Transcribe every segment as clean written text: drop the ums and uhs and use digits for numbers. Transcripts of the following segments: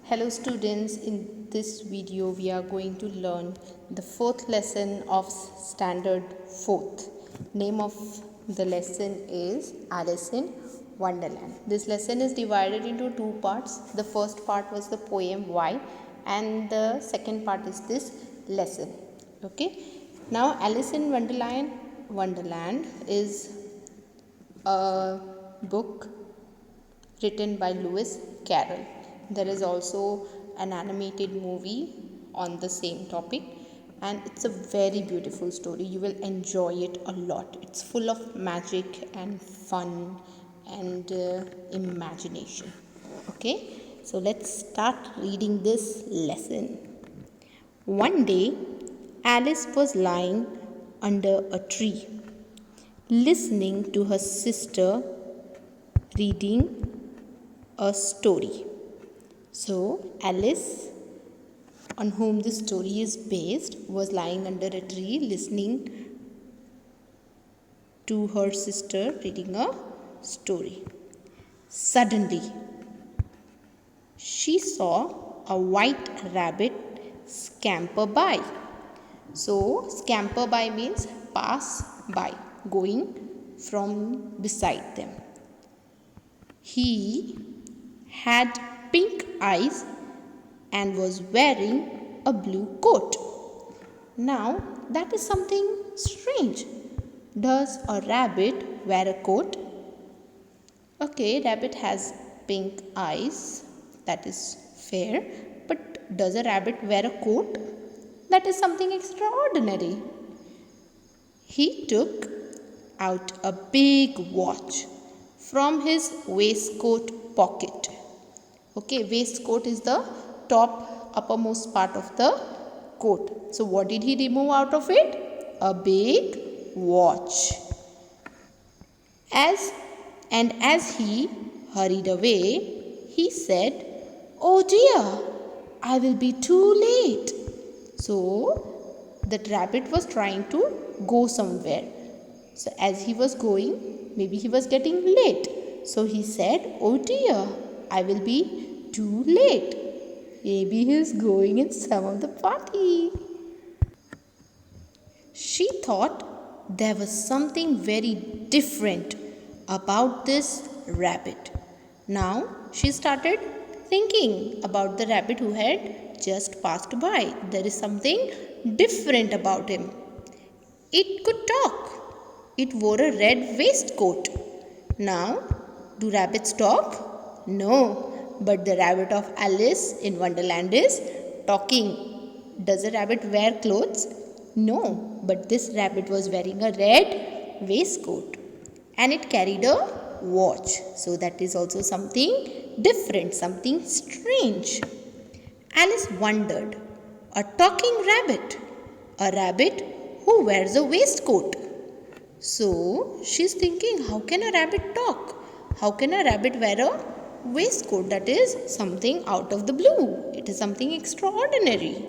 Hello students, in this video we are going to learn the fourth lesson of standard 4th. Name of the lesson is Alice in Wonderland. This lesson is divided into two parts. The first part was the poem Why and the second part is this lesson. Okay. Now Alice in Wonderland is a book written by Lewis Carroll. There is also an animated movie on the same topic, and it's a very beautiful story. You will enjoy it a lot. It's full of magic and fun and imagination. Okay, so let's start reading this lesson. One day, Alice was lying under a tree, listening to her sister reading a story. So Alice, on whom this story is based, was lying under a tree listening to her sister reading a story. Suddenly, she saw a white rabbit scamper by. So scamper by means pass by, going from beside them. He had pink eyes and was wearing a blue coat. Now that is something strange. Does a rabbit wear a coat? Okay, rabbit has pink eyes. That is fair. But does a rabbit wear a coat? That is something extraordinary. He took out a big watch from his waistcoat pocket. Okay, waistcoat is the top uppermost part of the coat. So what did he remove out of it? A big watch. As he hurried away, he said, "Oh dear, I will be too late." So that rabbit was trying to go somewhere. So as he was going, maybe he was getting late. So he said, "Oh dear, I will be too late. Maybe he is going in some of the party." She thought there was something very different about this rabbit. Now she started thinking about the rabbit who had just passed by. There is something different about him. It could talk. It wore a red waistcoat. Now, do rabbits talk? No, but the rabbit of Alice in Wonderland is talking. Does a rabbit wear clothes? No, but this rabbit was wearing a red waistcoat and it carried a watch. So that is also something different, something strange. Alice wondered, a talking rabbit, a rabbit who wears a waistcoat. So she's thinking, how can a rabbit talk? How can a rabbit wear a waistcoat? That is something out of the blue. It is something extraordinary.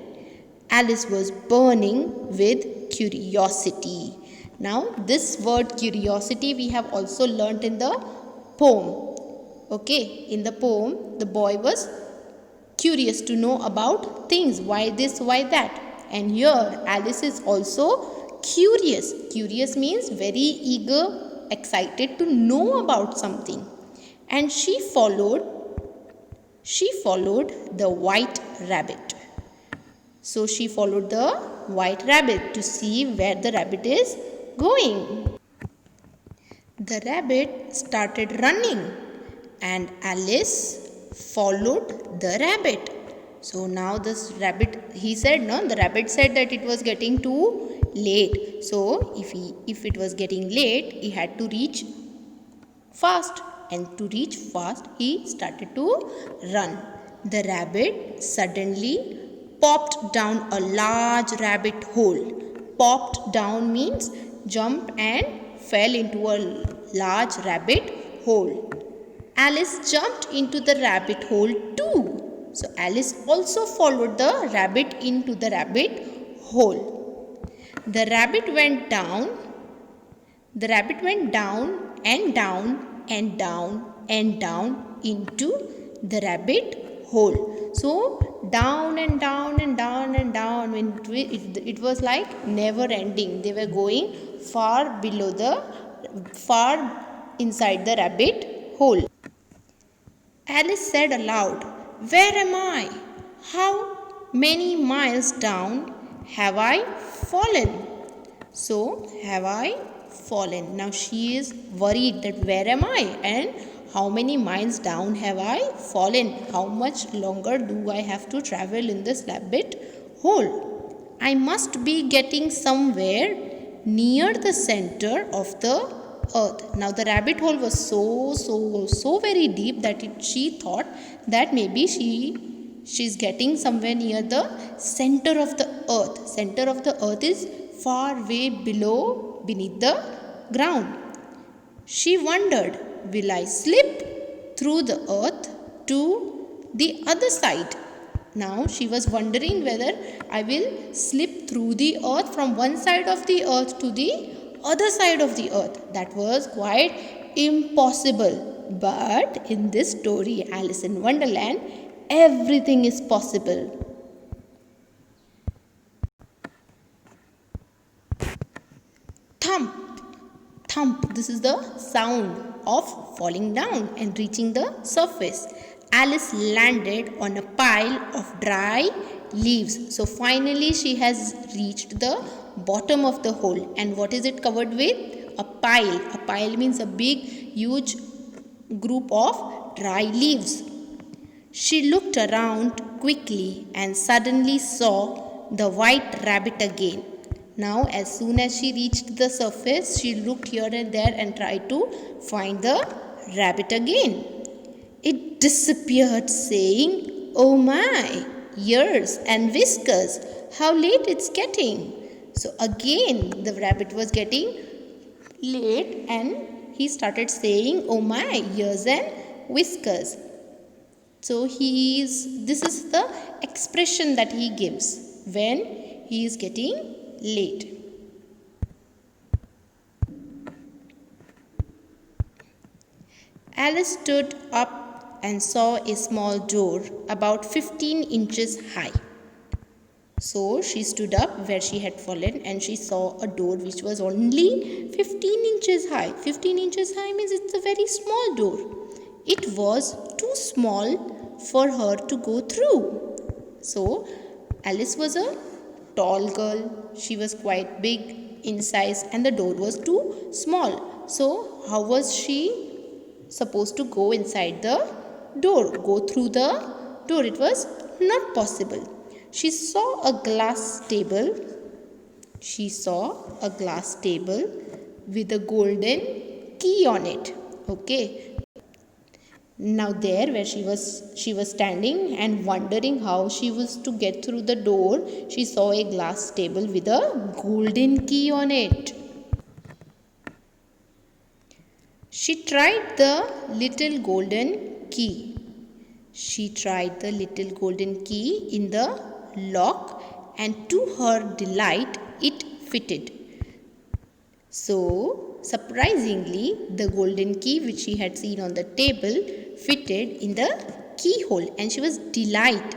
Alice was burning with curiosity. Now this word curiosity we have also learnt in the poem. Okay, in the poem the boy was curious to know about things. Why this, why that? And here Alice is also curious. Curious means very eager, excited to know about something. And she followed the white rabbit. So she followed the white rabbit to see where the rabbit is going. The rabbit started running and Alice followed the rabbit. So now this rabbit, the rabbit said that it was getting too late. So if it was getting late, he had to reach fast. And to reach fast, he started to run. The rabbit suddenly popped down a large rabbit hole. Popped down means jumped and fell into a large rabbit hole. Alice jumped into the rabbit hole too. So Alice also followed the rabbit into the rabbit hole. The rabbit went down and down and down and down into the rabbit hole. So down and down and down and down, when it was like never ending. They were going far below the far inside the rabbit hole. Alice said aloud, "Where am I? How many miles down have I fallen?" So, have I fallen? Now she is worried that where am I and how many miles down have I fallen? How much longer do I have to travel in this rabbit hole? I must be getting somewhere near the center of the earth. Now the rabbit hole was so very deep that she thought that maybe she's getting somewhere near the center of the earth. Center of the earth is far way beneath the ground. She wondered, will I slip through the earth to the other side? Now she was wondering whether I will slip through the earth from one side of the earth to the other side of the earth. That was quite impossible. But in this story, Alice in Wonderland, everything is possible. Thump, thump. This is the sound of falling down and reaching the surface. Alice landed on a pile of dry leaves. So finally she has reached the bottom of the hole. And what is it covered with? A pile. A pile means a big, huge group of dry leaves. She looked around quickly and suddenly saw the white rabbit again. Now, as soon as she reached the surface, she looked here and there and tried to find the rabbit again. It disappeared, saying, "Oh my, ears and whiskers, how late it's getting." So again, the rabbit was getting late and he started saying, "Oh my, ears and whiskers." So this is the expression that he gives when he is getting late. Alice stood up and saw a small door about 15 inches high. So she stood up where she had fallen and she saw a door which was only 15 inches high. 15 inches high means it's a very small door. It was too small for her to go through. So Alice was a tall girl. She was quite big in size and the door was too small. So how was she supposed to go inside the door, go through the door? It was not possible. She saw a glass table. She saw a glass table with a golden key on it. Okay. Now there where she was standing and wondering how she was to get through the door, she saw a glass table with a golden key on it. She tried the little golden key. She tried the little golden key in the lock and to her delight it fitted. So surprisingly, the golden key which she had seen on the table fitted in the keyhole and she was delighted.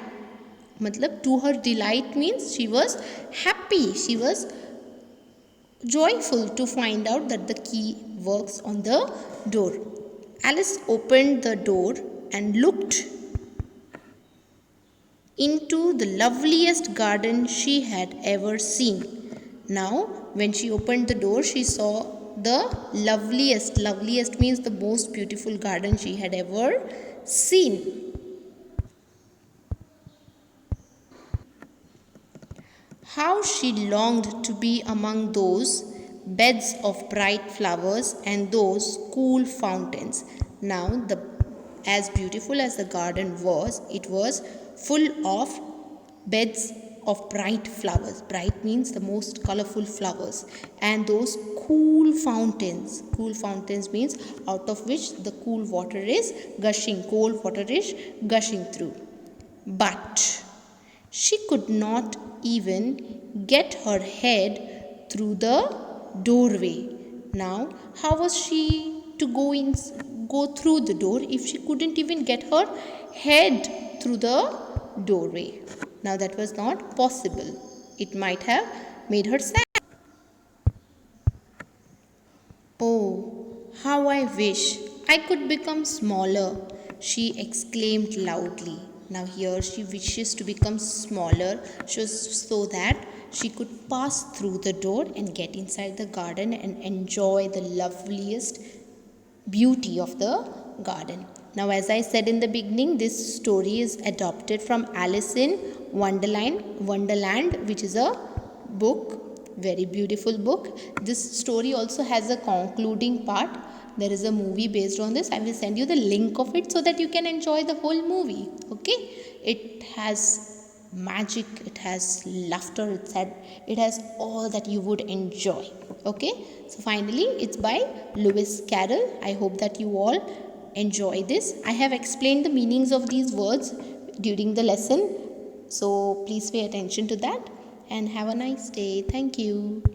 To her delight means she was happy. She was joyful to find out that the key works on the door. Alice opened the door and looked into the loveliest garden she had ever seen. Now, when she opened the door, she saw the loveliest. Loveliest means the most beautiful garden she had ever seen. How she longed to be among those beds of bright flowers and those cool fountains. Now, as beautiful as the garden was, it was full of beds of bright flowers. Bright means the most colorful flowers. And those cool fountains. Cool fountains means out of which the cool water is gushing. Cold water is gushing through. But she could not even get her head through the doorway. Now, how was she to go through the door if she couldn't even get her head through the doorway. Now that was not possible. It might have made her sad. Oh, how I wish I could become smaller, she exclaimed loudly. Now, here she wishes to become smaller so that she could pass through the door and get inside the garden and enjoy the loveliest beauty of the garden. Now, as I said in the beginning, this story is adopted from Alice in Wonderland, which is a book, very beautiful book. This story also has a concluding part. There is a movie based on this. I will send you the link of it so that you can enjoy the whole movie. Okay, it has magic, it has laughter, it has all that you would enjoy. Okay, so finally it's by Lewis Carroll. I hope that you all enjoy this. I have explained the meanings of these words during the lesson, so please pay attention to that and have a nice day. Thank you.